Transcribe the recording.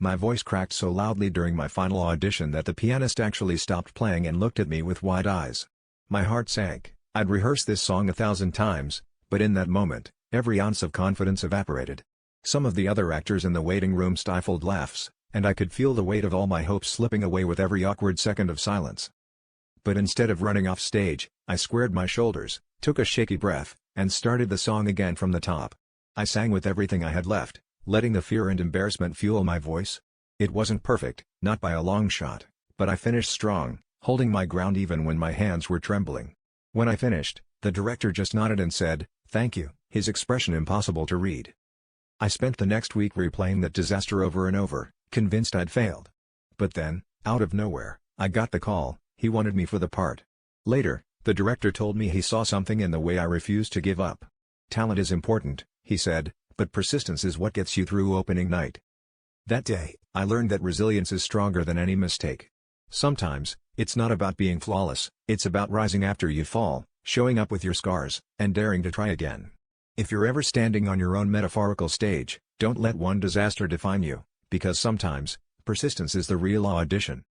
My voice cracked so loudly during my final audition that the pianist actually stopped playing and looked at me with wide eyes. My heart sank. I'd rehearsed this song 1,000 times, but in that moment, every ounce of confidence evaporated. Some of the other actors in the waiting room stifled laughs, and I could feel the weight of all my hopes slipping away with every awkward second of silence. But instead of running off stage, I squared my shoulders, took a shaky breath, and started the song again from the top. I sang with everything I had left, letting the fear and embarrassment fuel my voice. It wasn't perfect, not by a long shot, but I finished strong, holding my ground even when my hands were trembling. When I finished, the director just nodded and said, "Thank you," his expression impossible to read. I spent the next week replaying that disaster over and over, convinced I'd failed. But then, out of nowhere, I got the call. He wanted me for the part. Later, the director told me he saw something in the way I refused to give up. "Talent is important," he said, "but persistence is what gets you through opening night." That day, I learned that resilience is stronger than any mistake. Sometimes, it's not about being flawless, it's about rising after you fall, showing up with your scars, and daring to try again. If you're ever standing on your own metaphorical stage, don't let one disaster define you, because sometimes, persistence is the real audition.